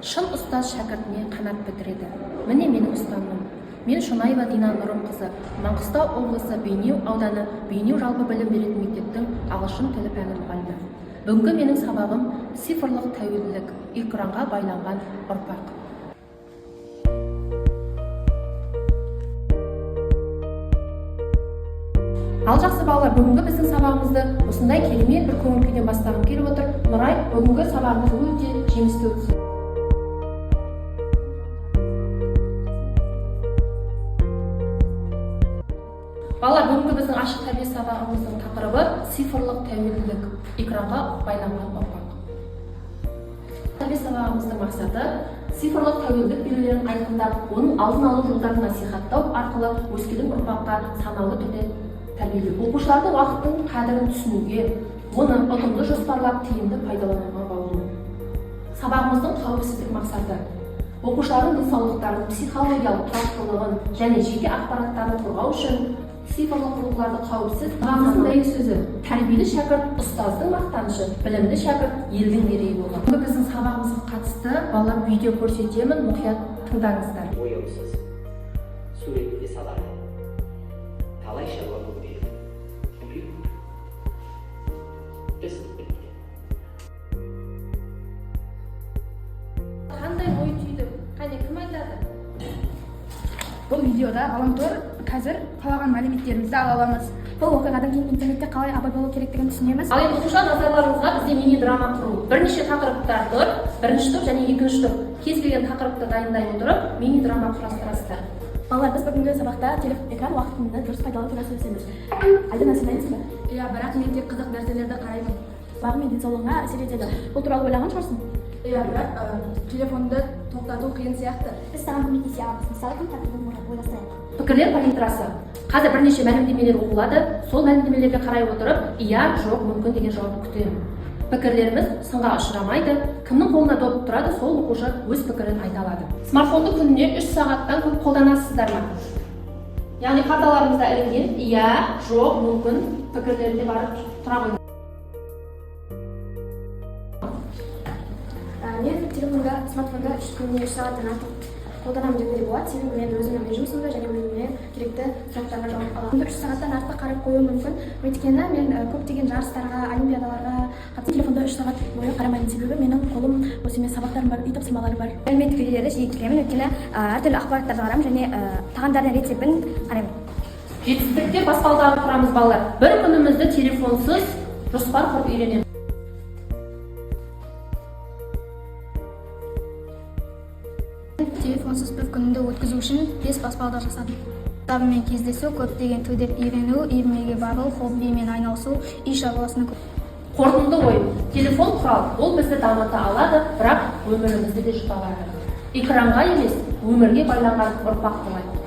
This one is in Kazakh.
Шын ұстаз шәкіртіне қанат бітіреді. Міне менің ұстанымым. Мен Шонаева Дина Нұрымқызы, Маңғыстау облысы Бейнеу ауданы Бейнеу жалпы білім беретін мектептің ағылшын тілі пәні мұғалімі. Бүгінгі менің сабағым цифрлық тәуелділік, экранға байланған ұрпақ. Ал жақсы балалар, бүгінгі біздің сабағымызды осындай керемет бір көңіл күйден бастағым келіп отыр. Нұрай, бүгінгі сабағымыз өте жемісті өтсін. Балалар, бүгінгі біздің ашық тәрбие сабағымыздың тақырыбы цифрлық тәуелділік, экранға байланған ұрпақ. Тәрбие сабағымыздың мақсаты цифрлық тәуелділік белгілерін айқындап, оның алдын алу жолдарын насихаттау арқылы өскелең ұрпаққа саналы түрде тәрбиелеу. Оқушылардың уақыттың қадірін түсінуге, оны ұтымды жоспарлап тиімді пайдалануға баулу. Сабағымыздың қауіпсіздік мақсаты оқушылардың денсаулықтарын, психологиялық тұрақтылығын және жеке ақпараттарын қорғау үшін цифрлық құрылғыларды қауіпсіз. Сабағымыздың дәйек сөзі: тәрбиелі шәкірт ұстаздың мақтанышы, білімді шәкірт елдің мерейі болған. Бүгінгі біздің сабағымызға қатысты балалар видео көрсетемін, мұқият тыңдаңыздар. Бояусыз суретте салады. Талай шаруа көрмейді. Іс бітті. Қандай ой түйді? Қане, кім айтады? Бұл видеода ғаламтор қазір қалаған мәліметтерімізді ала аламыз. Бұл оқиғадан кейін интернетте қалай абай болу керектігін түсінеміз. Ал енді оқушылар, назарларыңызға бізде мини-драма құру. Бірнеше тақырыптар тұр, бірінші топ және екінші топ. Кез келген тақырыпты дайындай отырып, мини-драма құрастырасыздар. Балалар, біз бүгінгі сабақта экран уақытында дұрыс пайдалану туралы сөйлесеміз. Әлде нәрсе дайынсыз ба? Иә, бірақ мен тек қызық нәрселерді қараймын. Бағым мен денсаулығыңа әсер етеді. Бұл туралы ойлаған шығарсың? Иә, бірақ телефонды тоқтату қиын сияқты. Біз саған көмектесе аламыз. Мысалы, күн тәртібін ойластырайық. Пікірлер палитрасы. Қазір бірнеше мәлімдемелер оқылады. Сол мәлімдемелерге қарай отырып, иә, жоқ, мүмкін деген жауап күтемін. Пікірлеріміз сынға ұшырамайды. Кімнің қолына доп тұрады, сол оқушы өз пікірін айта алады. Смартфонды күніне 3 сағаттан көп қолданасыздар ма? Яғни карталарымызда ілінген иә, жоқ, мүмкін пікірлеріне барып тұра қойыңыз. Мен телефонда, смартфонда күніне 3 сағаттан артық қолданамын деуге де болады. Себебі мен өзімнің жұмысымда және өзіме керекті сұрақтарға жауап аламын. 3 сағаттан артық қарап қоюы мүмкін. Өйткені мен көптеген жарыстарға, олимпиадаларға қатысып телефонда 3 сағат бойы қарамайтын. Себебі менің қолым осымен сабақтарым бар, үй тапсырмалары бар. Мәліметтік видеоларды жиі көремін, өйткені әртүрлі ақпараттарды қараймын және тағамдардың рецептін қараймын. Жетістікте баспалдағы құрамыз балалар. Бір күнімізді телефонсыз жоспар құрып үйренеміз. Телефонсыз бір күнді өткізу үшін 5 баспалдақ жасадым. Кітабымен кездесу, көптеген тілдер үйрену, үйірмеге бару, хоббимен айналысу, үй шаруасына Қорытынды ой: телефон құрал, ол бізді дамыта алады, бірақ өмірімізді де жұта алады. Экранға емес, өмірге байланған ұрпақ болады.